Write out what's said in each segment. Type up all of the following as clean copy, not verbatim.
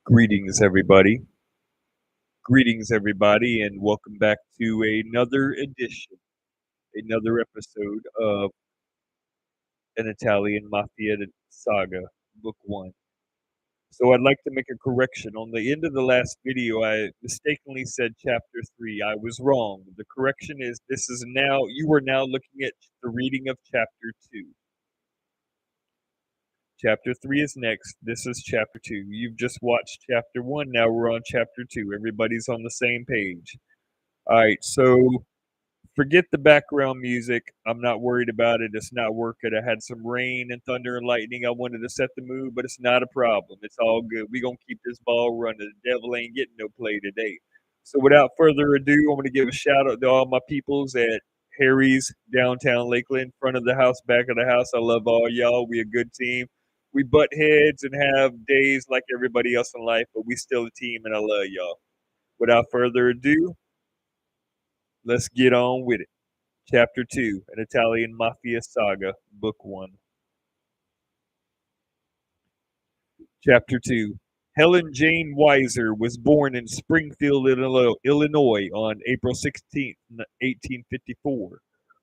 Greetings, everybody. Greetings, everybody, and welcome back to another episode of an Italian Mafia Saga, Book One. So I'd like to make a correction. On the end of the last video, I mistakenly said Chapter 3. I was wrong. The correction is you are now looking at the reading of Chapter 2. Chapter 3 is next. This is Chapter 2. You've just watched Chapter 1. Now we're on Chapter 2. Everybody's on the same page. All right, so forget the background music. I'm not worried about it. It's not working. I had some rain and thunder and lightning. I wanted to set the mood, but it's not a problem. It's all good. We're going to keep this ball running. The devil ain't getting no play today. So without further ado, I'm going to give a shout out to all my peoples at Harry's downtown Lakeland, front of the house, back of the house. I love all y'all. We a good team. We butt heads and have days like everybody else in life, but we still a team, and I love y'all. Without further ado, let's get on with it. Chapter 2, An Italian Mafia Saga, Book 1. Chapter 2. Helen Jane Weiser was born in Springfield, Illinois on April 16, 1854.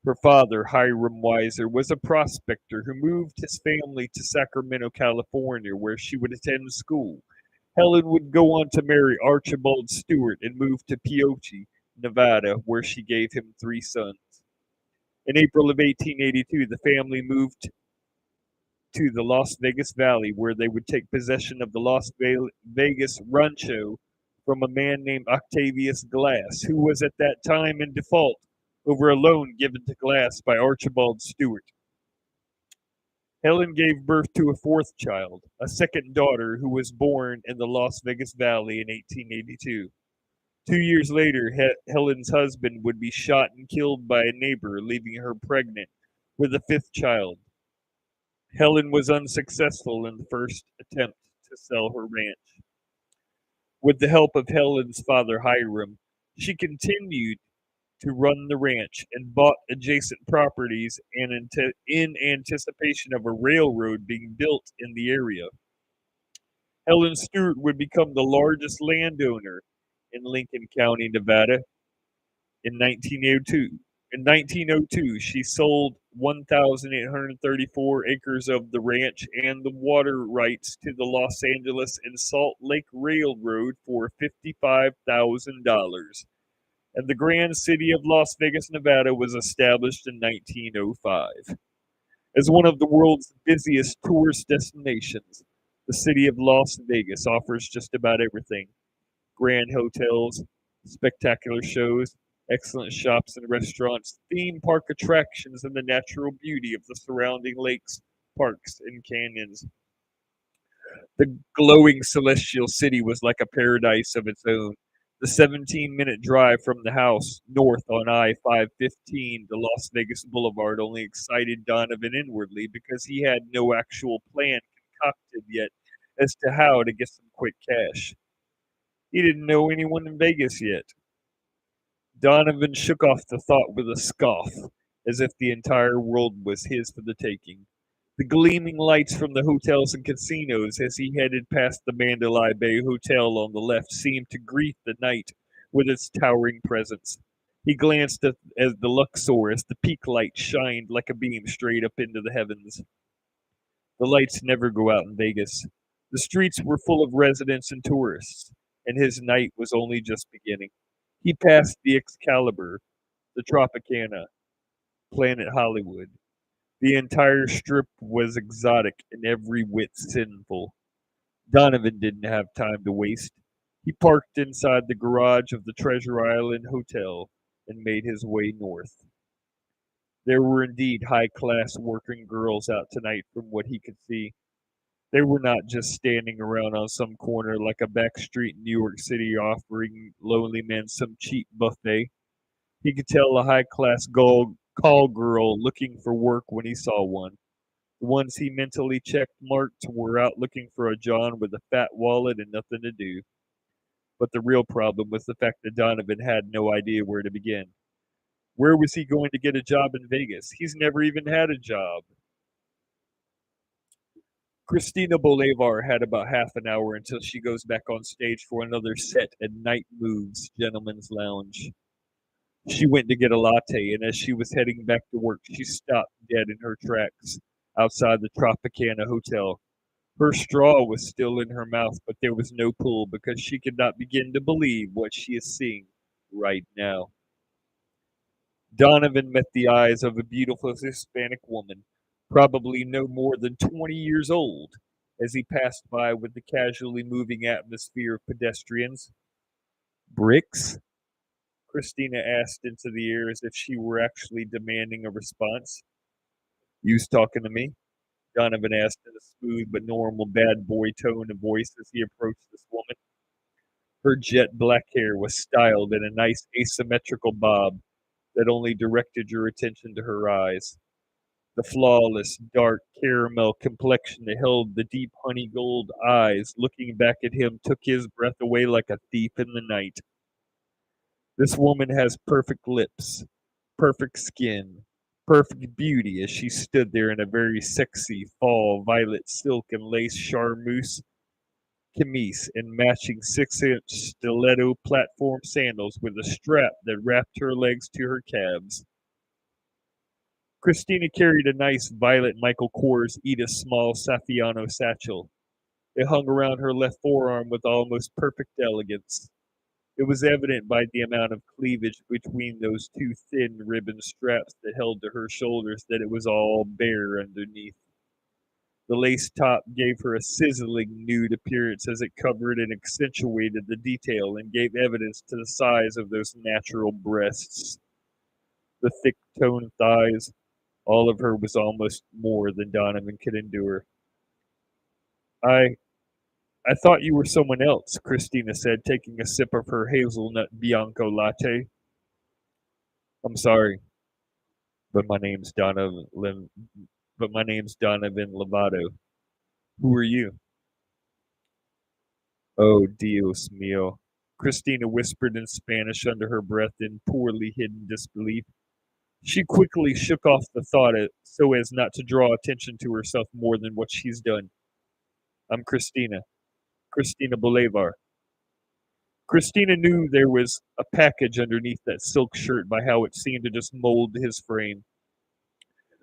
Her father, Hiram Weiser, was a prospector who moved his family to Sacramento, California, where she would attend school. Helen would go on to marry Archibald Stewart and move to Peoche, Nevada, where she gave him 3 sons. In April of 1882, the family moved to the Las Vegas Valley, where they would take possession of the Vegas Rancho from a man named Octavius Glass, who was at that time in default over a loan given to Glass by Archibald Stewart. Helen gave birth to a fourth child, a second daughter, who was born in the Las Vegas Valley in 1882. 2 years later, Helen's husband would be shot and killed by a neighbor, leaving her pregnant with a fifth child. Helen was unsuccessful in the first attempt to sell her ranch. With the help of Helen's father, Hiram, she continued to run the ranch and bought adjacent properties in anticipation of a railroad being built in the area. Helen Stewart would become the largest landowner in Lincoln County, Nevada in 1902. In 1902, she sold 1,834 acres of the ranch and the water rights to the Los Angeles and Salt Lake Railroad for $55,000. And the grand city of Las Vegas, Nevada was established in 1905. As one of the world's busiest tourist destinations, the city of Las Vegas offers just about everything: grand hotels, spectacular shows, excellent shops and restaurants, theme park attractions, and the natural beauty of the surrounding lakes, parks, and canyons. The glowing celestial city was like a paradise of its own. The 17-minute drive from the house north on I 515 to Las Vegas Boulevard only excited Donovan inwardly because he had no actual plan concocted yet as to how to get some quick cash. He didn't know anyone in Vegas yet. Donovan shook off the thought with a scoff, as if the entire world was his for the taking. The gleaming lights from the hotels and casinos as he headed past the Mandalay Bay Hotel on the left seemed to greet the night with its towering presence. He glanced at the Luxor as the peak light shined like a beam straight up into the heavens. The lights never go out in Vegas. The streets were full of residents and tourists, and his night was only just beginning. He passed the Excalibur, the Tropicana, Planet Hollywood. The entire strip was exotic and every whit sinful. Donovan didn't have time to waste. He parked inside the garage of the Treasure Island Hotel and made his way north. There were indeed high-class working girls out tonight from what he could see. They were not just standing around on some corner like a back street in New York City offering lonely men some cheap buffet. He could tell a high-class call girl looking for work when he saw one. The ones he mentally checked marked were out looking for a John with a fat wallet and nothing to do. But the real problem was the fact that Donovan had no idea where to begin. Where was he going to get a job in Vegas? He's never even had a job. Christina Bolivar had about half an hour until she goes back on stage for another set at Night Moves Gentlemen's Lounge. She went to get a latte, and as she was heading back to work, she stopped dead in her tracks outside the Tropicana Hotel. Her straw was still in her mouth, but there was no pull because she could not begin to believe what she is seeing right now. Donovan met the eyes of a beautiful Hispanic woman, probably no more than 20 years old, as he passed by with the casually moving atmosphere of pedestrians. Bricks? Christina asked into the air as if she were actually demanding a response. You's talking to me? Donovan asked in a smooth but normal bad boy tone of voice as he approached this woman. Her jet black hair was styled in a nice asymmetrical bob that only directed your attention to her eyes. The flawless, dark caramel complexion that held the deep honey gold eyes looking back at him took his breath away like a thief in the night. This woman has perfect lips, perfect skin, perfect beauty as she stood there in a very sexy fall violet silk and lace charmeuse camise and matching 6-inch stiletto platform sandals with a strap that wrapped her legs to her calves. Christina carried a nice violet Michael Kors Edith Small Saffiano satchel. It hung around her left forearm with almost perfect elegance. It was evident by the amount of cleavage between those two thin ribbon straps that held to her shoulders that it was all bare underneath. The lace top gave her a sizzling nude appearance as it covered and accentuated the detail and gave evidence to the size of those natural breasts. The thick toned thighs, all of her was almost more than Donovan could endure. I I thought you were someone else, Christina said, taking a sip of her hazelnut Bianco latte. I'm sorry, but my name's Donovan. But my name's Donovan Lovato. Who are you? Oh, Dios mío. Christina whispered in Spanish under her breath in poorly hidden disbelief. She quickly shook off the thought so as not to draw attention to herself more than what she's done. I'm Christina. Christina Bolivar. Christina knew there was a package underneath that silk shirt by how it seemed to just mold his frame.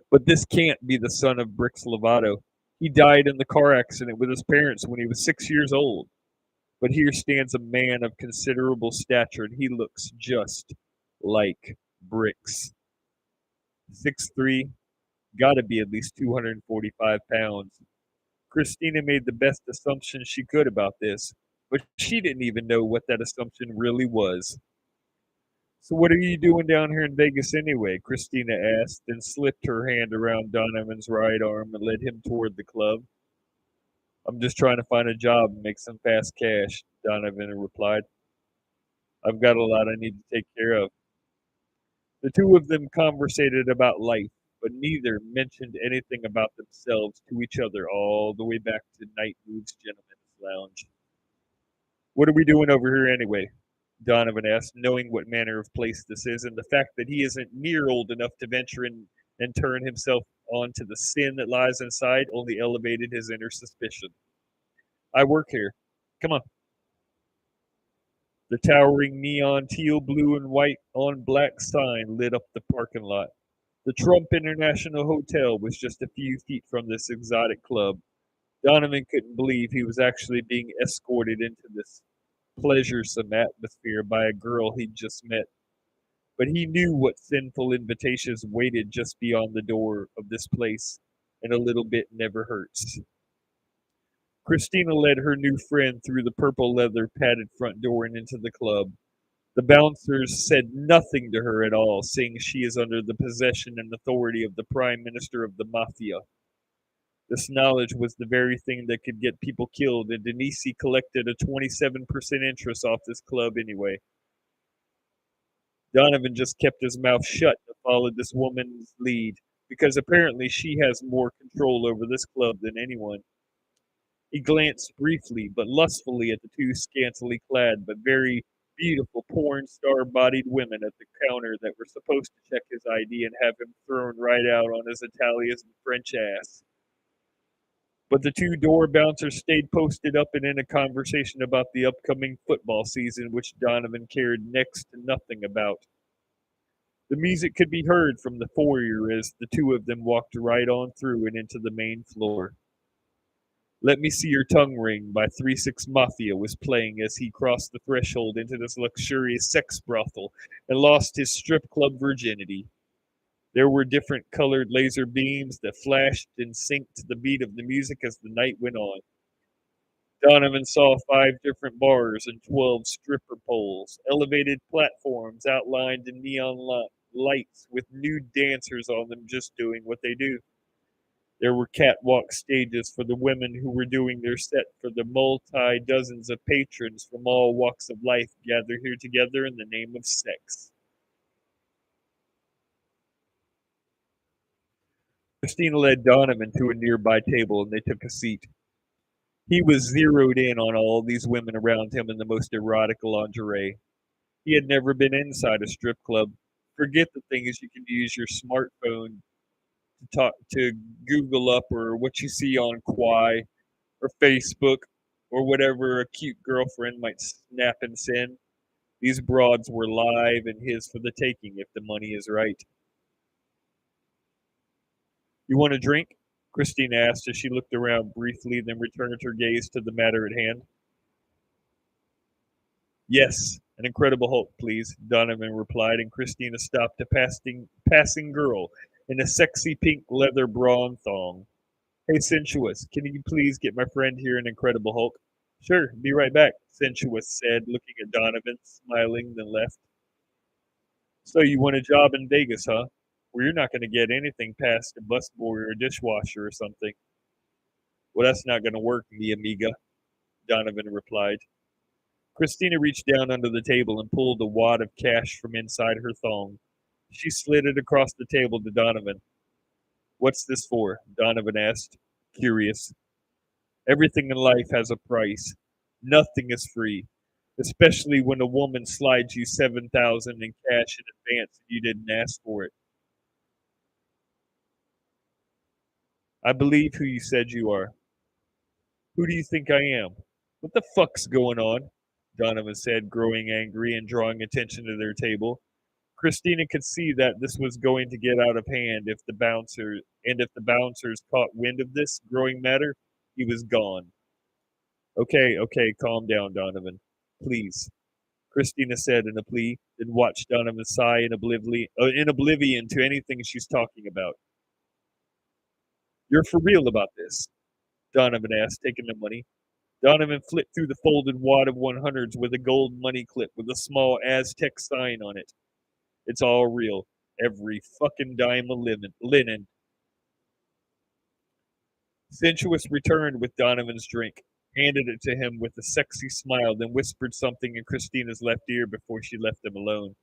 But this can't be the son of Brix Lovato. He died in the car accident with his parents when he was 6 years old. But here stands a man of considerable stature, and he looks just like Brix. 6'3", gotta be at least 245 pounds. Christina made the best assumption she could about this, but she didn't even know what that assumption really was. So what are you doing down here in Vegas anyway? Christina asked, then slipped her hand around Donovan's right arm and led him toward the club. I'm just trying to find a job and make some fast cash, Donovan replied. I've got a lot I need to take care of. The two of them conversated about life, but neither mentioned anything about themselves to each other all the way back to Night Moves Gentlemen's Lounge. What are we doing over here anyway? Donovan asked, knowing what manner of place this is, and the fact that he isn't near old enough to venture in and turn himself on to the sin that lies inside only elevated his inner suspicion. I work here. Come on. The towering neon teal blue and white on black sign lit up the parking lot. The Trump International Hotel was just a few feet from this exotic club. Donovan couldn't believe he was actually being escorted into this pleasuresome atmosphere by a girl he'd just met. But he knew what sinful invitations waited just beyond the door of this place, and a little bit never hurts. Christina led her new friend through the purple leather padded front door and into the club. The bouncers said nothing to her at all, seeing she is under the possession and authority of the Prime Minister of the Mafia. This knowledge was the very thing that could get people killed, and Denise collected a 27% interest off this club anyway. Donovan just kept his mouth shut and followed this woman's lead, because apparently she has more control over this club than anyone. He glanced briefly but lustfully at the two scantily clad but very beautiful porn star bodied women at the counter that were supposed to check his ID and have him thrown right out on his Italian and French ass. But the two door bouncers stayed posted up and in a conversation about the upcoming football season, which Donovan cared next to nothing about. The music could be heard from the foyer as the two of them walked right on through and into the main floor. Let Me See Your Tongue Ring by 3-6 Mafia was playing as he crossed the threshold into this luxurious sex brothel and lost his strip club virginity. There were different colored laser beams that flashed and synced to the beat of the music as the night went on. Donovan saw 5 different bars and 12 stripper poles, elevated platforms outlined in neon lights with nude dancers on them just doing what they do. There were catwalk stages for the women who were doing their set for the multi-dozens of patrons from all walks of life gathered here together in the name of sex. Christina led Donovan to a nearby table and they took a seat. He was zeroed in on all these women around him in the most erotic lingerie. He had never been inside a strip club. Forget the things you can use your smartphone to Google up or what you see on Quai or Facebook or whatever a cute girlfriend might snap and send. These broads were live and his for the taking if the money is right. You want a drink? Christine asked as she looked around briefly, then returned her gaze to the matter at hand. Yes, an Incredible Hulk, please, Donovan replied, and Christina stopped a passing girl in a sexy pink leather bra and thong. Hey, Sensuous, can you please get my friend here an Incredible Hulk? Sure, be right back, Sensuous said, looking at Donovan, smiling, then left. So you want a job in Vegas, huh? Well, you're not going to get anything past a busboy or a dishwasher or something. Well, that's not going to work, mi amiga, Donovan replied. Christina reached down under the table and pulled a wad of cash from inside her thong. She slid it across the table to Donovan. What's this for? Donovan asked, curious. Everything in life has a price. Nothing is free, especially when a woman slides you 7,000 in cash in advance and you didn't ask for it. I believe who you said you are. Who do you think I am? What the fuck's going on? Donovan said, growing angry and drawing attention to their table. Christina could see that this was going to get out of hand if the bouncers caught wind of this growing matter, he was gone. Okay, calm down, Donovan. Please, Christina said in a plea, then watched Donovan sigh in oblivion to anything she's talking about. You're for real about this? Donovan asked, taking the money. Donovan flipped through the folded wad of 100s with a gold money clip with a small Aztec sign on it. It's all real. Every fucking dime of linen. Sensuous returned with Donovan's drink, handed it to him with a sexy smile, then whispered something in Christina's left ear before she left them alone.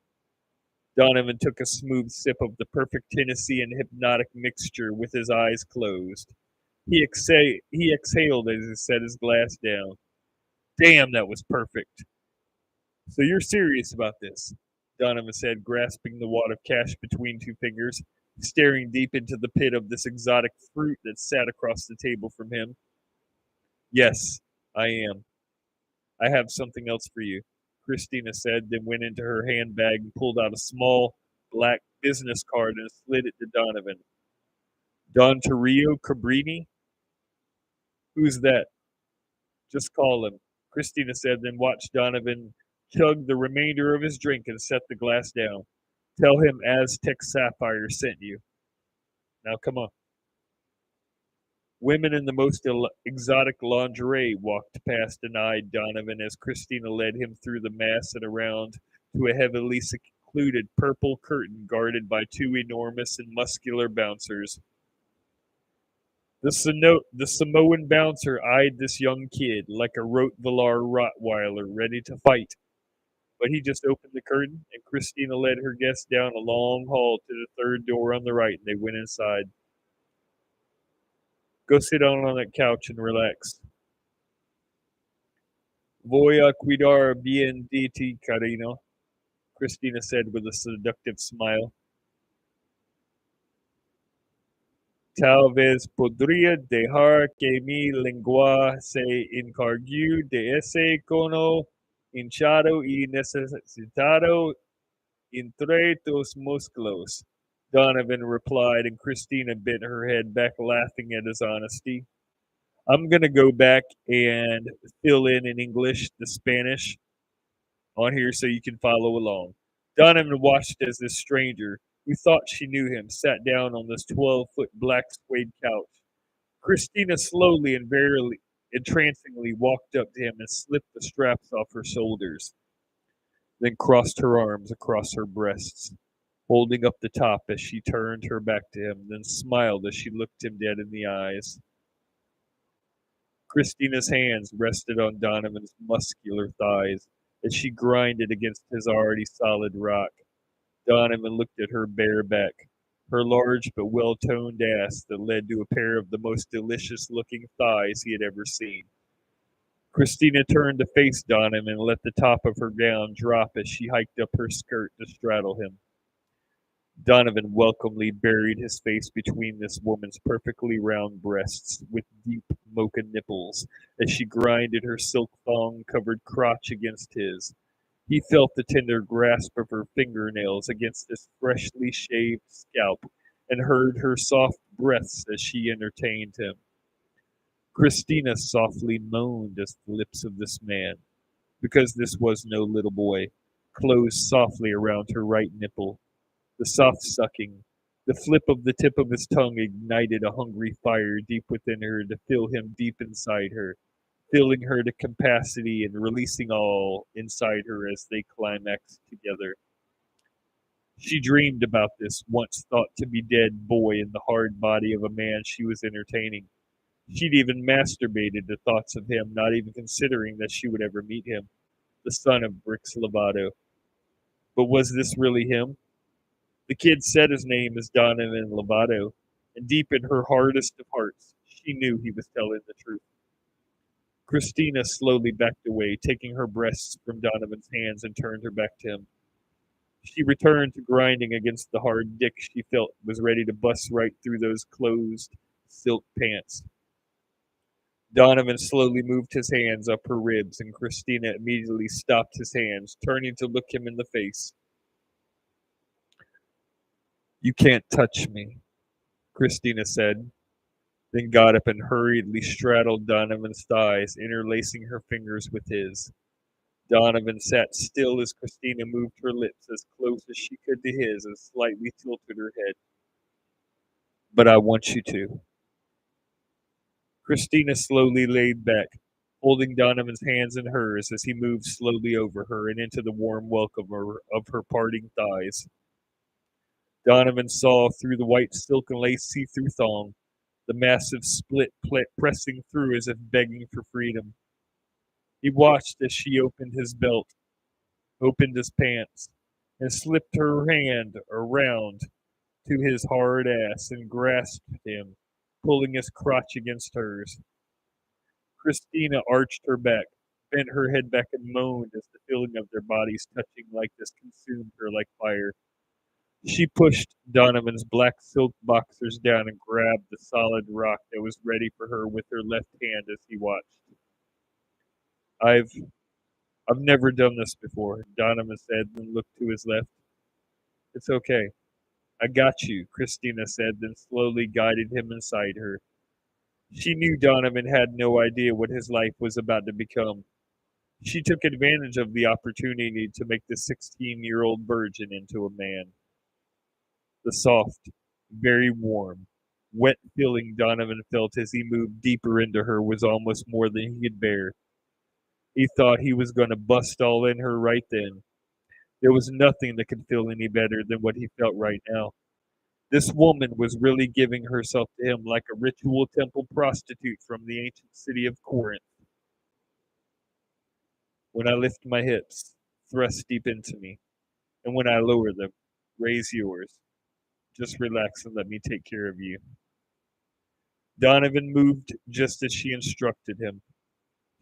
Donovan took a smooth sip of the perfect Tennessee and hypnotic mixture with his eyes closed. He exhaled as he set his glass down. Damn, that was perfect. So you're serious about this? Donovan said, grasping the wad of cash between two fingers, staring deep into the pit of this exotic fruit that sat across the table from him. Yes, I am. I have something else for you, Christina said, then went into her handbag and pulled out a small black business card and slid it to Donovan. Don Torrio Cabrini? Who's that? Just call him, Christina said, then watched Donovan chug the remainder of his drink and set the glass down. Tell him Aztec Sapphire sent you. Now come on. Women in the most exotic lingerie walked past and eyed Donovan as Christina led him through the mass and around to a heavily secluded purple curtain guarded by two enormous and muscular bouncers. The Samoan bouncer eyed this young kid like a Rottweiler Rottweiler ready to fight. But he just opened the curtain, and Christina led her guests down a long hall to the third door on the right, and they went inside. Go sit down on that couch and relax. Voy a cuidar bien de ti, Carino, Christina said with a seductive smile. Tal vez podría dejar que mi lengua se encargue de ese cono hinchado y necesitado entre tus musclos. Donovan replied, and Christina bent her head back, laughing at his honesty. I'm going to go back and fill in English the Spanish on here so you can follow along. Donovan watched as this stranger, who thought she knew him, sat down on this 12-foot black suede couch. Christina slowly and very entrancingly walked up to him and slipped the straps off her shoulders, then crossed her arms across her breasts, holding up the top as she turned her back to him, then smiled as she looked him dead in the eyes. Christina's hands rested on Donovan's muscular thighs as she grinded against his already solid rock. Donovan looked at her bare back, her large but well-toned ass that led to a pair of the most delicious-looking thighs he had ever seen. Christina turned to face Donovan and let the top of her gown drop as she hiked up her skirt to straddle him. Donovan welcomely buried his face between this woman's perfectly round breasts with deep mocha nipples as she grinded her silk thong-covered crotch against his. He felt the tender grasp of her fingernails against his freshly shaved scalp and heard her soft breaths as she entertained him. Christina softly moaned as the lips of this man, because this was no little boy, closed softly around her right nipple. The soft sucking, the flip of the tip of his tongue ignited a hungry fire deep within her to fill him deep inside her, filling her to capacity and releasing all inside her as they climaxed together. She dreamed about this once thought to be dead boy in the hard body of a man she was entertaining. She'd even masturbated to thoughts of him, not even considering that she would ever meet him, the son of Brix Lovato. But was this really him? The kid said his name is Donovan Lovato, and deep in her hardest of hearts, she knew he was telling the truth. Christina slowly backed away, taking her breasts from Donovan's hands and turned her back to him. She returned to grinding against the hard dick she felt was ready to bust right through those closed silk pants. Donovan slowly moved his hands up her ribs, and Christina immediately stopped his hands, turning to look him in the face. You can't touch me, Christina said, then got up and hurriedly straddled Donovan's thighs, interlacing her fingers with his. Donovan sat still as Christina moved her lips as close as she could to his and slightly tilted her head. But I want you to. Christina slowly laid back, holding Donovan's hands in hers as he moved slowly over her and into the warm welcome of her parting thighs. Donovan saw through the white silk and lace see-through thong, the massive split pressing through as if begging for freedom. He watched as she opened his belt, opened his pants, and slipped her hand around to his hard ass and grasped him, pulling his crotch against hers. Christina arched her back, bent her head back and moaned as the feeling of their bodies touching like this consumed her like fire. She pushed Donovan's black silk boxers down and grabbed the solid rock that was ready for her with her left hand as he watched. I've I've never done this before, Donovan said, then looked to his left. It's okay. I got you, Christina said, then slowly guided him inside her. She knew Donovan had no idea what his life was about to become. She took advantage of the opportunity to make the 16-year-old virgin into a man. The soft, very warm, wet feeling Donovan felt as he moved deeper into her was almost more than he could bear. He thought he was going to bust all in her right then. There was nothing that could feel any better than what he felt right now. This woman was really giving herself to him like a ritual temple prostitute from the ancient city of Corinth. When I lift my hips, thrust deep into me, and when I lower them, raise yours. Just relax and let me take care of you. Donovan moved just as she instructed him.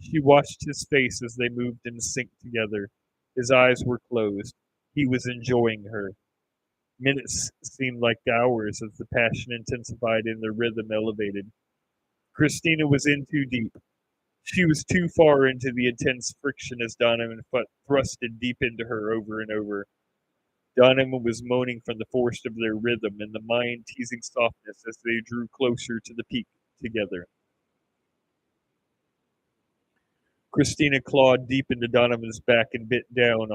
She watched his face as they moved in sync together. His eyes were closed. He was enjoying her. Minutes seemed like hours as the passion intensified and the rhythm elevated. Christina was in too deep. She was too far into the intense friction as Donovan thrusted deep into her over and over. Donovan was moaning from the force of their rhythm and the mind-teasing softness as they drew closer to the peak together. Christina clawed deep into Donovan's back and bit down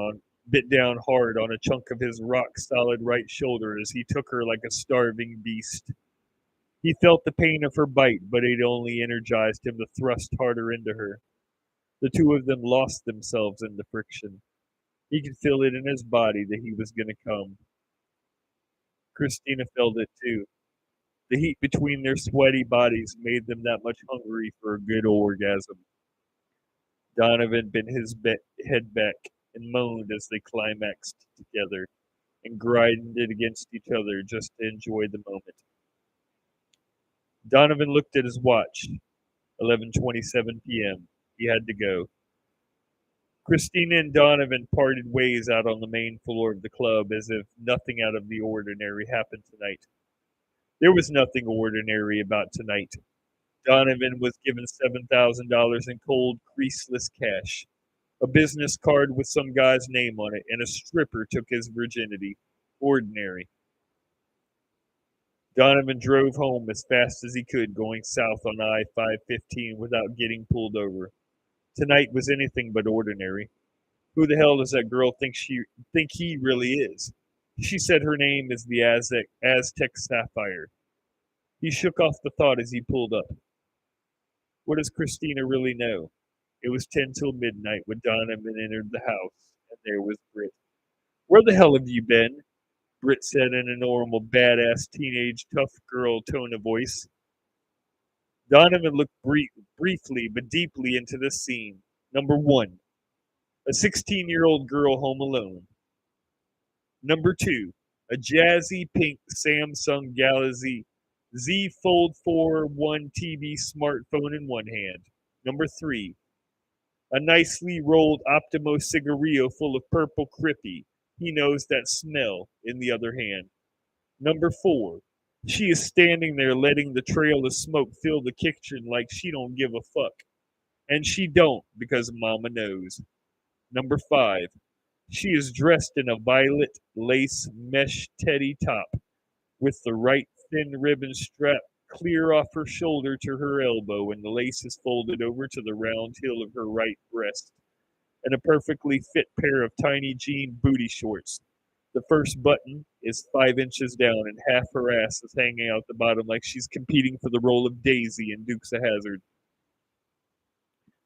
hard on a chunk of his rock solid right shoulder as he took her like a starving beast. He felt the pain of her bite, but it only energized him to thrust harder into her. The two of them lost themselves in the friction. He could feel it in his body that he was going to come. Christina felt it too. The heat between their sweaty bodies made them that much hungry for a good orgasm. Donovan bent his head back and moaned as they climaxed together and grinded against each other just to enjoy the moment. Donovan looked at his watch. 11:27 p.m. He had to go. Christina and Donovan parted ways out on the main floor of the club as if nothing out of the ordinary happened tonight. There was nothing ordinary about tonight. Donovan was given $7,000 in cold, creaseless cash, a business card with some guy's name on it, and a stripper took his virginity. Ordinary. Donovan drove home as fast as he could, going south on I-515 without getting pulled over. Tonight was anything but ordinary. Who the hell does that girl think he really is? She said her name is the Aztec Sapphire. He shook off the thought as he pulled up. What does Christina really know? It was 10 till midnight when Donovan entered the house, and there was Britt. Where the hell have you been? Britt said in a normal, badass, teenage, tough girl tone of voice. Donovan looked briefly but deeply into the scene. Number one, a 16-year-old girl home alone. Number two, a jazzy pink Samsung Galaxy Z Fold 4 1 TV smartphone in one hand. Number three, a nicely rolled Optimo cigarillo full of purple crippy. He knows that smell in the other hand. Number four, she is standing there letting the trail of smoke fill the kitchen like she don't give a fuck. And she don't because mama knows. Number five, she is dressed in a violet lace mesh teddy top with the right thin ribbon strap clear off her shoulder to her elbow, and the lace is folded over to the round heel of her right breast, and a perfectly fit pair of tiny jean booty shorts. The first button is 5 inches down, and half her ass is hanging out the bottom like she's competing for the role of Daisy in Dukes of Hazzard.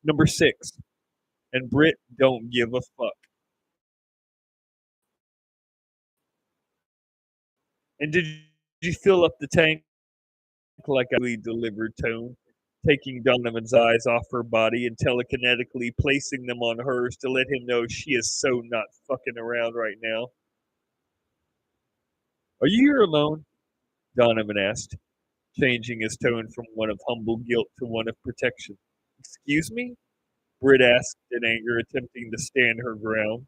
Number six, and Britt don't give a fuck. And did you fill up the tank like a really delivered tone, taking Donovan's eyes off her body and telekinetically placing them on hers to let him know she is so not fucking around right now? Are you here alone? Donovan asked, changing his tone from one of humble guilt to one of protection. Excuse me? Britt asked in anger, attempting to stand her ground.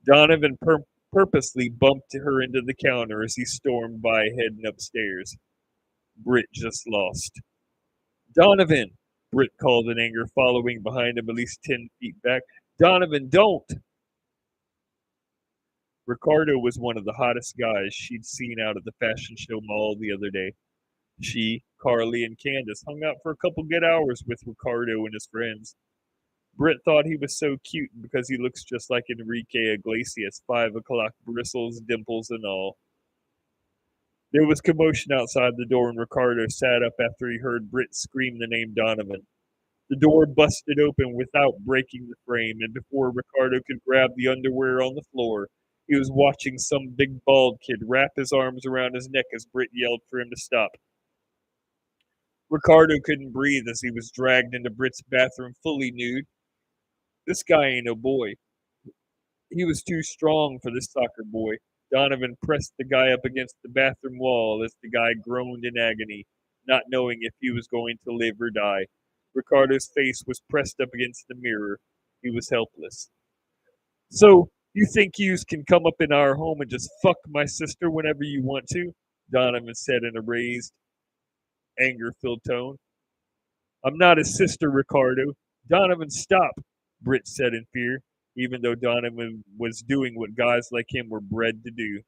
Donovan purposely bumped her into the counter as he stormed by, heading upstairs. Britt just lost. Donovan! Britt called in anger, following behind him at least 10 feet back. Donovan, don't! Ricardo was one of the hottest guys she'd seen out at the fashion show mall the other day. She, Carly, and Candace hung out for a couple good hours with Ricardo and his friends. Britt thought he was so cute because he looks just like Enrique Iglesias, 5 o'clock bristles, dimples, and all. There was commotion outside the door, and Ricardo sat up after he heard Britt scream the name Donovan. The door busted open without breaking the frame, and before Ricardo could grab the underwear on the floor, he was watching some big bald kid wrap his arms around his neck as Britt yelled for him to stop. Ricardo couldn't breathe as he was dragged into Britt's bathroom fully nude. This guy ain't no boy. He was too strong for this soccer boy. Donovan pressed the guy up against the bathroom wall as the guy groaned in agony, not knowing if he was going to live or die. Ricardo's face was pressed up against the mirror. He was helpless. So, You think yous can come up in our home and just fuck my sister whenever you want to? Donovan said in a raised, anger-filled tone. I'm not his sister, Ricardo. Donovan, stop, Britt said in fear, even though Donovan was doing what guys like him were bred to do,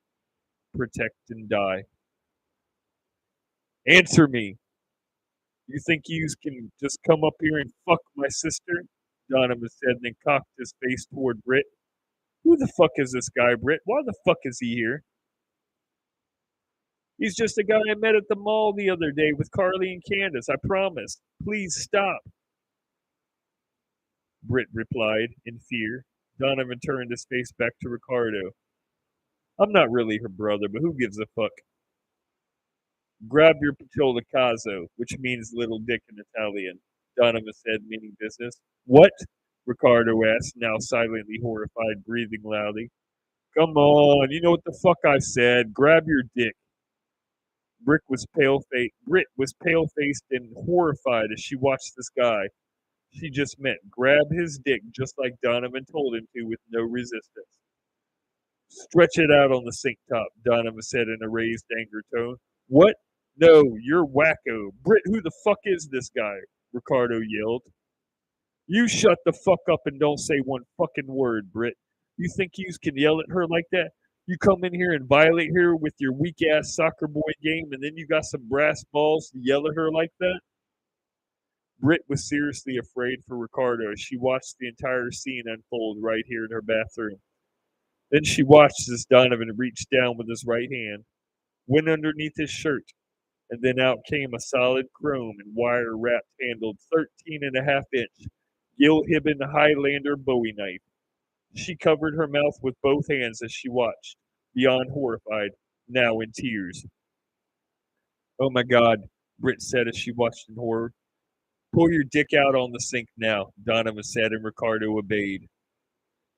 protect and die. Answer me. You think yous can just come up here and fuck my sister? Donovan said, and then cocked his face toward Britt. Who the fuck is this guy, Britt? Why the fuck is he here? He's just a guy I met at the mall the other day with Carly and Candace, I promise. Please stop, Britt replied in fear. Donovan turned his face back to Ricardo. I'm not really her brother, but who gives a fuck? Grab your piccolo caso, which means little dick in Italian, Donovan said, meaning business. What? Ricardo asked, now silently horrified, breathing loudly. Come on, you know what the fuck I said. Grab your dick. Britt was pale-faced and horrified as she watched this guy she just met grab his dick just like Donovan told him to with no resistance. Stretch it out on the sink top, Donovan said in a raised anger tone. What? No, you're wacko. Britt, who the fuck is this guy? Ricardo yelled. You shut the fuck up and don't say one fucking word, Britt. You think you can yell at her like that? You come in here and violate her with your weak ass soccer boy game, and then you got some brass balls to yell at her like that? Britt was seriously afraid for Ricardo as she watched the entire scene unfold right here in her bathroom. Then she watched as Donovan reached down with his right hand, went underneath his shirt, and then out came a solid chrome and wire wrapped handled 13.5-inch Gil Hibben Highlander Bowie knife. She covered her mouth with both hands as she watched, beyond horrified, now in tears. Oh my God, Britt said as she watched in horror. Pull your dick out on the sink now, Donovan said, and Ricardo obeyed.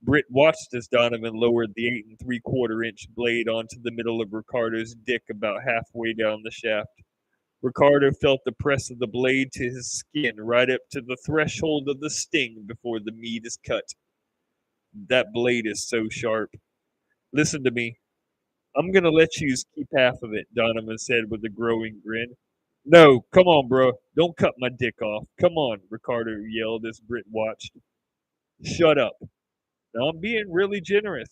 Britt watched as Donovan lowered the 8.75-inch blade onto the middle of Ricardo's dick about halfway down the shaft. Ricardo felt the press of the blade to his skin right up to the threshold of the sting before the meat is cut. That blade is so sharp. Listen to me. I'm going to let you keep half of it, Donovan said with a growing grin. No, come on, bro. Don't cut my dick off. Come on, Ricardo yelled as Britt watched. Shut up. Now I'm being really generous.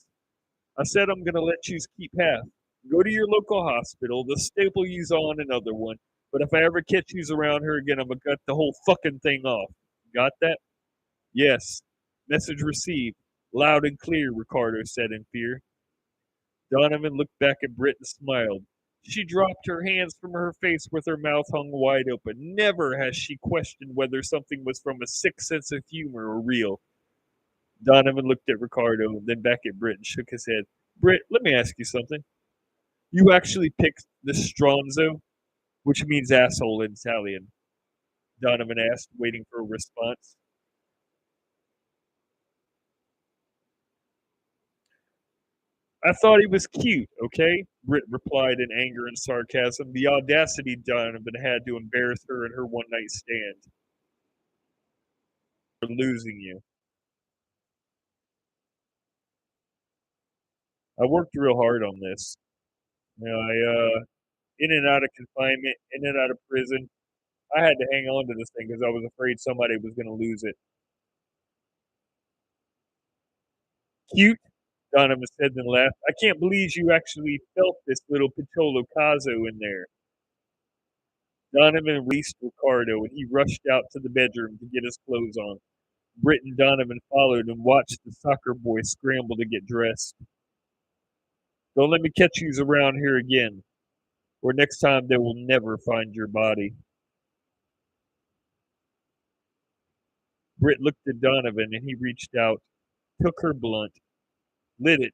I said I'm going to let you keep half. Go to your local hospital. They'll staple yous on another one. But if I ever catch yous around here again, I'm going to cut the whole fucking thing off. Got that? Yes. Message received. Loud and clear, Ricardo said in fear. Donovan looked back at Britt and smiled. She dropped her hands from her face with her mouth hung wide open. Never has she questioned whether something was from a sick sense of humor or real. Donovan looked at Ricardo, then back at Britt and shook his head. Britt, let me ask you something. You actually picked the stronzo, which means asshole in Italian. Donovan asked, waiting for a response. I thought he was cute, okay? Britt replied in anger and sarcasm. The audacity Donovan had to embarrass her in her one night stand. For losing you. I worked real hard on this. You know, in and out of confinement, in and out of prison. I had to hang on to this thing because I was afraid somebody was going to lose it. Cute, Donovan said and laughed. I can't believe you actually felt this little Piccolo Caso in there. Donovan released Ricardo and he rushed out to the bedroom to get his clothes on. Britt and Donovan followed and watched the soccer boy scramble to get dressed. Don't let me catch yous around here again, or next time they will never find your body. Britt looked at Donovan and he reached out, took her blunt, lit it,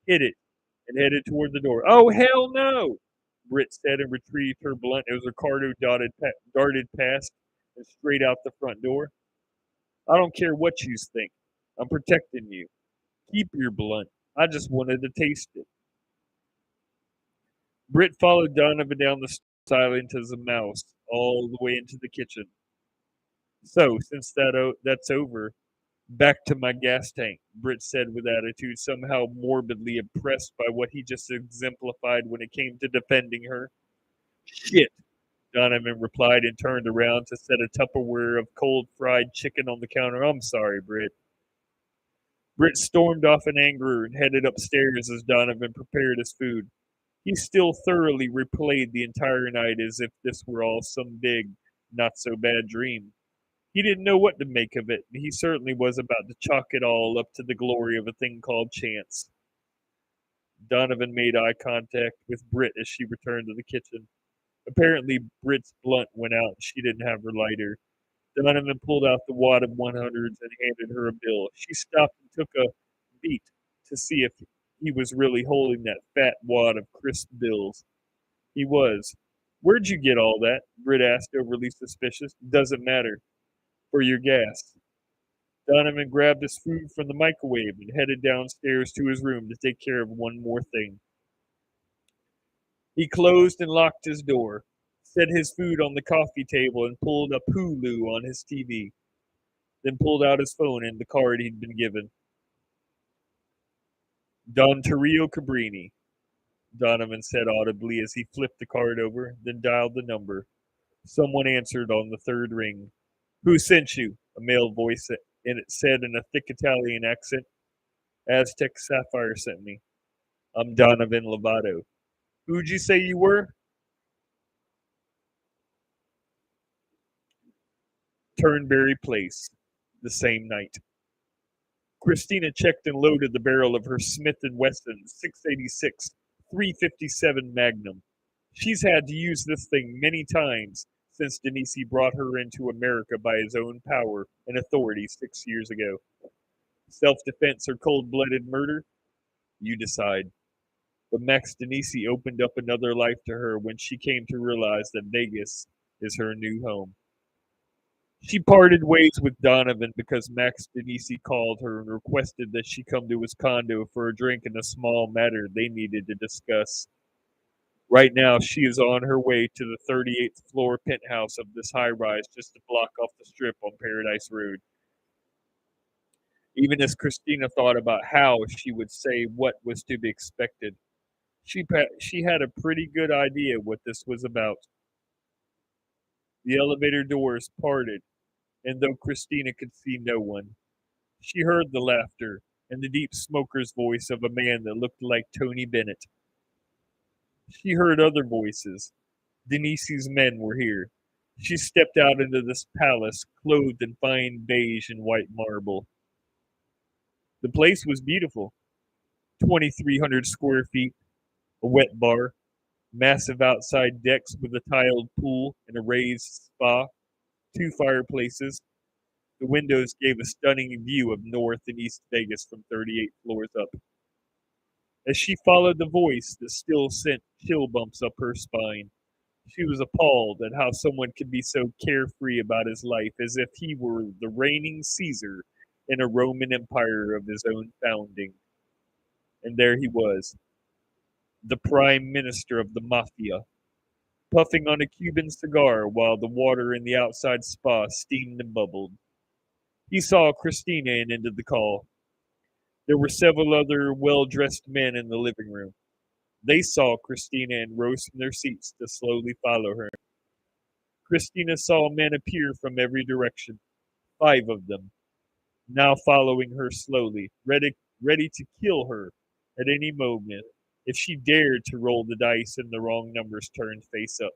hit it, and headed toward the door. Oh, hell no! Britt said and retrieved her blunt as Ricardo darted past and straight out the front door. I don't care what you think. I'm protecting you. Keep your blunt. I just wanted to taste it. Britt followed Donovan down the silent as a mouse all the way into the kitchen. So, since that's over, Back to my gas tank, Britt said with attitude, somehow morbidly impressed by what he just exemplified when it came to defending her. Shit, Donovan replied and turned around to set a Tupperware of cold fried chicken on the counter. I'm sorry, Britt. Britt stormed off in anger and headed upstairs as Donovan prepared his food. He still thoroughly replayed the entire night as if this were all some big, not so bad dream. He didn't know what to make of it, and he certainly was about to chalk it all up to the glory of a thing called chance. Donovan made eye contact with Britt as she returned to the kitchen. Apparently, Britt's blunt went out and she didn't have her lighter. Donovan pulled out the wad of 100s and handed her a bill. She stopped and took a beat to see if he was really holding that fat wad of crisp bills. He was. Where'd you get all that? Britt asked, overly suspicious. Doesn't matter. For your gas. Donovan grabbed his food from the microwave and headed downstairs to his room to take care of one more thing. He closed and locked his door, set his food on the coffee table, and pulled up Hulu on his TV, then pulled out his phone and the card he'd been given. Don Torrio Cabrini, Donovan said audibly as he flipped the card over, then dialed the number. Someone answered on the third ring. Who sent you? A male voice, and it said in a thick Italian accent, Aztec Sapphire sent me. I'm Donovan Lovato. Who'd you say you were? Turnberry Place, the same night. Christina checked and loaded the barrel of her Smith & Wesson 686 357 Magnum. She's had to use this thing many times since Denise brought her into America by his own power and authority 6 years ago. Self-defense or cold-blooded murder? You decide. But Max Denise opened up another life to her when she came to realize that Vegas is her new home. She parted ways with Donovan because Max Denise called her and requested that she come to his condo for a drink in a small matter they needed to discuss. Right now, she is on her way to the 38th floor penthouse of this high rise just to block off the strip on Paradise Road. Even as Christina thought about how she would say what was to be expected, she had a pretty good idea what this was about. The elevator doors parted, and though Christina could see no one, she heard the laughter and the deep smoker's voice of a man that looked like Tony Bennett. She heard other voices. Denise's men were here. She stepped out into this palace, clothed in fine beige and white marble. The place was beautiful. 2,300 square feet, a wet bar, massive outside decks with a tiled pool and a raised spa, two fireplaces. The windows gave a stunning view of North and East Vegas from 38 floors up. As she followed the voice that still sent chill bumps up her spine, she was appalled at how someone could be so carefree about his life as if he were the reigning Caesar in a Roman empire of his own founding. And there he was, the prime minister of the Mafia, puffing on a Cuban cigar while the water in the outside spa steamed and bubbled. He saw Christina and ended the call. There were several other well-dressed men in the living room. They saw Christina and rose from their seats to slowly follow her. Christina saw men appear from every direction, 5 of them, now following her slowly, ready to kill her at any moment if she dared to roll the dice and the wrong numbers turned face up.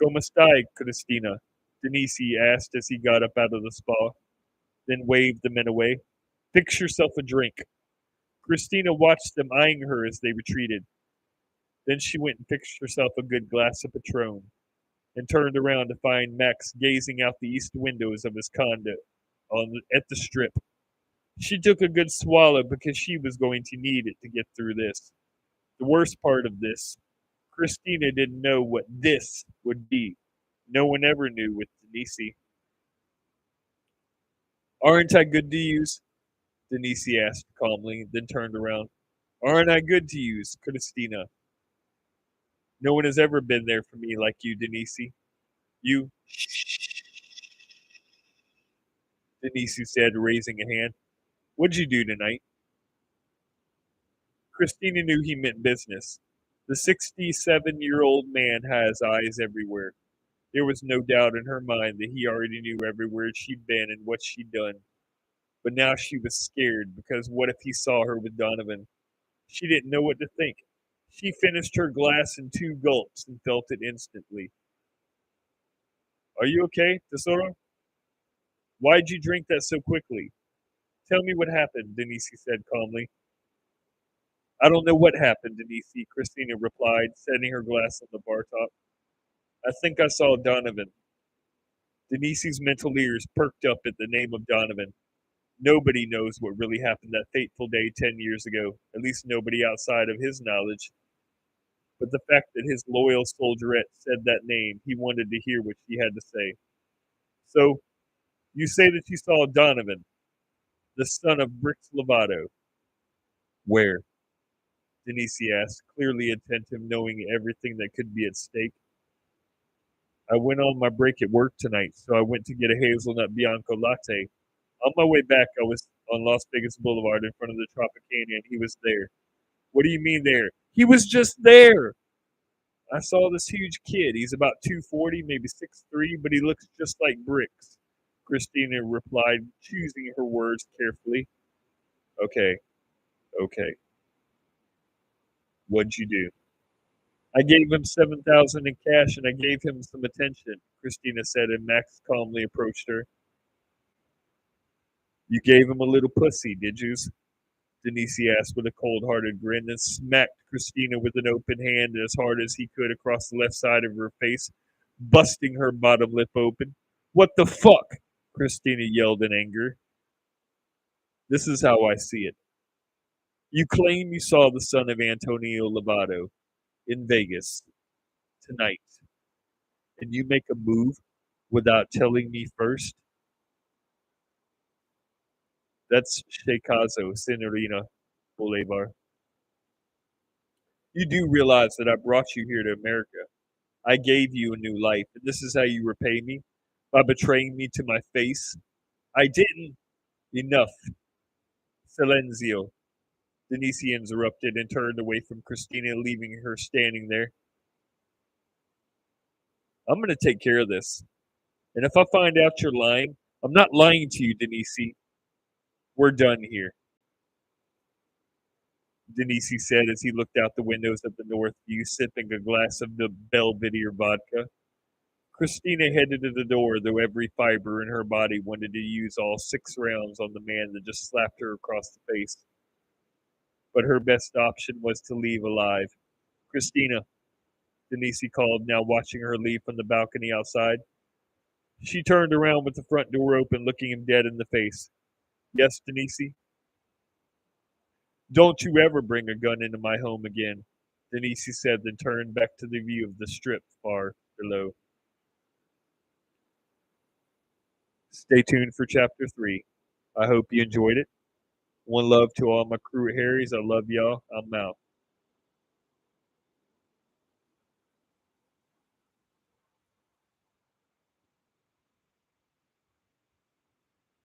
Como stai, Christina? Denise asked as he got up out of the spa, then waved the men away. Fix yourself a drink. Christina watched them eyeing her as they retreated. Then she went and fixed herself a good glass of Patron and turned around to find Max gazing out the east windows of his condo at the strip. She took a good swallow because she was going to need it to get through this. The worst part of this, Christina didn't know what this would be. No one ever knew with Denise. Aren't I good to use? Denise asked calmly, then turned around. Aren't I good to use, Christina? No one has ever been there for me like you, Denise. You. Denise said, raising a hand. What'd you do tonight? Christina knew he meant business. The 67-year-old man has eyes everywhere. There was no doubt in her mind that he already knew everywhere she'd been and what she'd done. But now she was scared because what if he saw her with Donovan? She didn't know what to think. She finished her glass in 2 gulps and felt it instantly. Are you okay, Tesoro? Why'd you drink that so quickly? Tell me what happened, Denise said calmly. I don't know what happened, Denise, Christina replied, setting her glass on the bar top. I think I saw Donovan. Denise's mental ears perked up at the name of Donovan. Nobody knows what really happened that fateful day 10 years ago, at least nobody outside of his knowledge. But the fact that his loyal soldierette said that name, he wanted to hear what she had to say. So, you say that you saw Donovan, the son of Brix Lovato. Where? Denise asked, clearly attentive, knowing everything that could be at stake. I went on my break at work tonight, so I went to get a hazelnut Bianco latte. On my way back, I was on Las Vegas Boulevard in front of the Tropicana, and he was there. What do you mean there? He was just there. I saw this huge kid. He's about 240, maybe 6'3", but he looks just like Bricks. Christina replied, choosing her words carefully. Okay, okay. What'd you do? I gave him 7,000 in cash and I gave him some attention, Christina said, and Max calmly approached her. You gave him a little pussy, did you? Denise asked with a cold-hearted grin, and smacked Christina with an open hand as hard as he could across the left side of her face, busting her bottom lip open. What the fuck? Christina yelled in anger. This is how I see it. You claim you saw the son of Antonio Lovato in Vegas tonight, and you make a move without telling me first? That's Shekazo, Senorina Bolivar. You do realize that I brought you here to America. I gave you a new life, and this is how you repay me? By betraying me to my face? I didn't. Enough. Silenzio. Denise interrupted and turned away from Christina, leaving her standing there. I'm going to take care of this. And if I find out you're lying, I'm not lying to you, Denise. We're done here, Denise said as he looked out the windows of the north view, sipping a glass of the Belvedere vodka. Christina headed to the door, though every fiber in her body wanted to use all 6 rounds on the man that just slapped her across the face. But her best option was to leave alive. Christina, Denise called, now watching her leave from the balcony outside. She turned around with the front door open, looking him dead in the face. Yes, Denise? Don't you ever bring a gun into my home again, Denise said, then turned back to the view of the strip far below. Stay tuned for chapter 3. I hope you enjoyed it. One love to all my crew at Harry's. I love y'all. I'm out.